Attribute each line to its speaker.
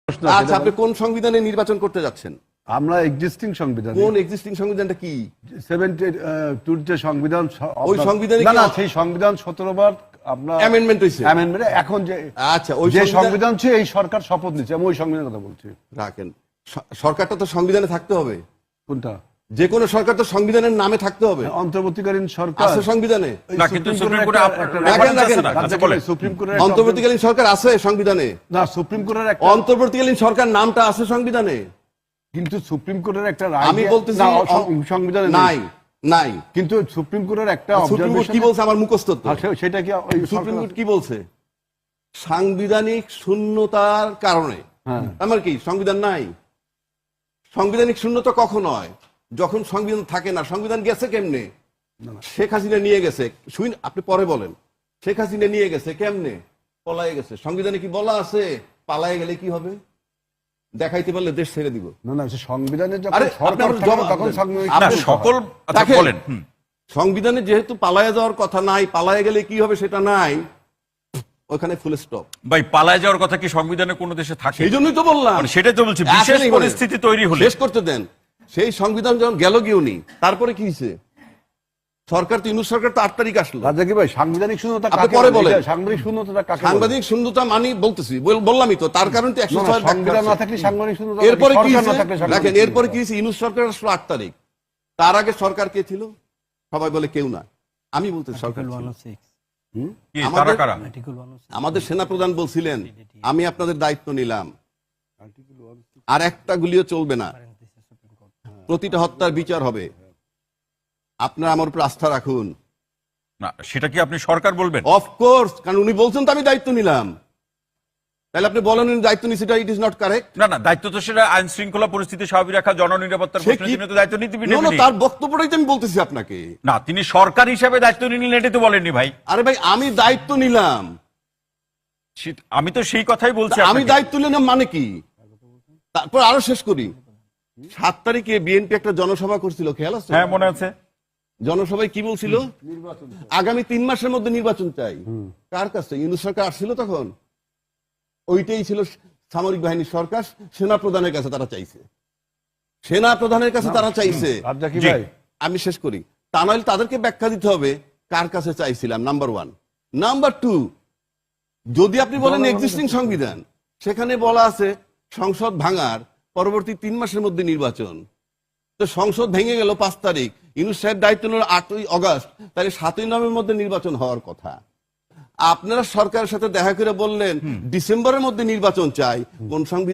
Speaker 1: আচ্ছা, আপনি কোন সংবিধানে নির্বাচন করতে যাচ্ছেন?
Speaker 2: আমরা এক্সিস্টিং সংবিধান।
Speaker 1: কোন এক্সিস্টিং সংবিধানটা কি?
Speaker 2: 72 যে সংবিধান,
Speaker 1: ওই সংবিধানে
Speaker 2: না সেই সংবিধান 17 বার আপনার
Speaker 1: অ্যামেন্ডমেন্ট হইছে।
Speaker 2: অ্যামেন্ডমেন্ট এখন যে
Speaker 1: আচ্ছা, ওই
Speaker 2: যে সংবিধান ছিল এই সরকার শপথ নিচ্ছে, আমি ওই সংবিধানের কথা বলছি।
Speaker 1: রাখেন, সরকারটা তো সংবিধানে থাকতে হবে।
Speaker 2: কোনটা?
Speaker 1: যে কোনো সরকার তো সংবিধানের নামে থাকতে হবে।
Speaker 2: অন্তর্বর্তীকালীন সরকার
Speaker 1: আছে সংবিধানে?
Speaker 3: না, কিন্তু সুপ্রিম কোর্টে
Speaker 2: সুপ্রিম কোর্টের
Speaker 1: অন্তর্বর্তীকালীন সরকার আছে সংবিধানে?
Speaker 2: না, সুপ্রিম কোর্টের একটা
Speaker 1: অন্তর্বর্তীকালীন সরকার নামটা আছে সংবিধানে,
Speaker 2: কিন্তু সুপ্রিম কোর্টের একটা রায়
Speaker 1: আমি বলতেছি
Speaker 2: সংবিধানে
Speaker 1: নাই। নাই,
Speaker 2: কিন্তু সুপ্রিম কোর্টের একটা
Speaker 1: সুপ্রিম কোর্ট কি বলছে আমার মুখস্থ তো।
Speaker 2: সেটা কি
Speaker 1: সুপ্রিম কোর্ট কি বলছে? সাংবিধানিক শূন্যতার কারণে। আমার কি সংবিধান নাই? সাংবিধানিক শূন্যতা কখন হয়? যখন সংবিধান থাকে না। সংবিধান গেছে কেমনে? শেখ হাসিনা নিয়ে গেছে। আপনি পরে বলেন। শেখ হাসিনা নিয়ে গেছে কেমনে? পলায়ে গেছে। সংবিধানে কি বলা আছে পালায়ে গেলে কি হবে? দেখাইতে পারলে দেশ ছেড়ে দিব।
Speaker 2: না, সংবিধানে
Speaker 1: সংবিধানে যেহেতু পালায়ে যাওয়ার কথা নাই, পালায়ে গেলে কি হবে সেটা নাই, ওখানে ফুল স্টপ।
Speaker 3: ভাই, পালায়ে যাওয়ার কথা কি সংবিধানে কোন দেশে থাকে?
Speaker 1: সেই জন্যই তো বললাম,
Speaker 3: সেটাই তো বলছি, বিশেষ পরিস্থিতি তৈরি হলে
Speaker 1: শেষ করতে দেন। সেই সংবিধান যখন গেল গিয়েওনি, তারপরে কি হয়েছে? সরকার তো ইউনূস সরকার তো 8 তারিখ আসলো।
Speaker 2: রাজা কি ভাই, সাংবিধানিক শূন্যতা
Speaker 1: আপনি পরে বলেন।
Speaker 2: সাংবিধানিক শূন্যতা কাকে?
Speaker 1: সাংবিধানিক শূন্যতা মানি বলতেছি, বললামই তো। তার কারণ তো 106
Speaker 2: সংবিধান না থাকলে সাংবিধানিক শূন্যতা।
Speaker 1: এরপরে কি হয়েছে দেখেন, এরপরে কি হয়েছে? ইউনূস সরকার আসলো 8 তারিখ। তার আগে সরকার কে ছিল? সবাই বলে কেউ না। আমি বলতে সরকার আমাদের সেনাপ্রধান বলছিলেন আমি আপনাদের দায়িত্ব নিলাম, আর একটা গুলিও চলবে না, প্রতিটা হত্যার বিচার হবে, আপনারা আমার উপর আস্থা রাখুন।
Speaker 3: না, সেটা কি আপনি সরকার বলবেন?
Speaker 1: অফকোর্স, কারণ উনি বলছেন তো আমি দায়িত্ব নিলাম। তাহলে আপনি বলেন উনি দায়িত্ব নিচ্ছে, ইট ইজ নট কারেক্ট।
Speaker 3: না, দায়িত্ব তো সেটা আইন শৃঙ্খলা পরিস্থিতি স্বাভাবিক রাখা, জননিরাপত্তার প্রশ্নে তো দায়িত্ব নিতে
Speaker 1: হবে। তার বক্তব্যটাই তো আমি বলতেছি আপনাকে।
Speaker 3: না, তিনি সরকার হিসেবে দায়িত্ব নিলেন এটাই তো বলেননি ভাই।
Speaker 1: আরে ভাই, আমি দায়িত্ব নিলাম,
Speaker 3: আমি তো সেই কথাই বলছি।
Speaker 1: আমি দায়িত্ব নিলাম মানে কি? তারপর আরো শেষ করি। 7 তারিখে বিএনপি একটা জনসভা করছিল, খেয়াল আছে?
Speaker 3: হ্যাঁ, মনে আছে।
Speaker 1: জনসভায় কি বলছিল? আগামী 3 মাসের মধ্যে নির্বাচন চাই। কার কাছে? ইউনূস সরকার আসছিল তখন। ওইটাই ছিল সামরিক বাহিনীর সরকার, সেনা প্রধানের কাছে তারা চাইছে। সেনা প্রধানের কাছে তারা চাইছে। আমি শেষ করি। তা নইলে তাদেরকে ব্যাখ্যা দিতে হবে কার কাছে চাইছিলাম, নাম্বার 1। নাম্বার 2, যদি আপনি বলেন এক্সিস্টিং সংবিধান, সেখানে বলা আছে সংসদ ভাঙার পরবর্তী 3 মাসের মধ্যে নির্বাচন। তো সংসদ ভেঙে গেল 5 তারিখ, ইউনূস সাহেব দায়িত্ব নিল 8ই আগস্ট, তাহলে 7ই নভেম্বরের মধ্যে নির্বাচন হওয়ার কথা। আপনারা সরকারের সাথে দেখা করে বললেন ডিসেম্বরের মধ্যে নির্বাচন চাই। কোন সংবিধান?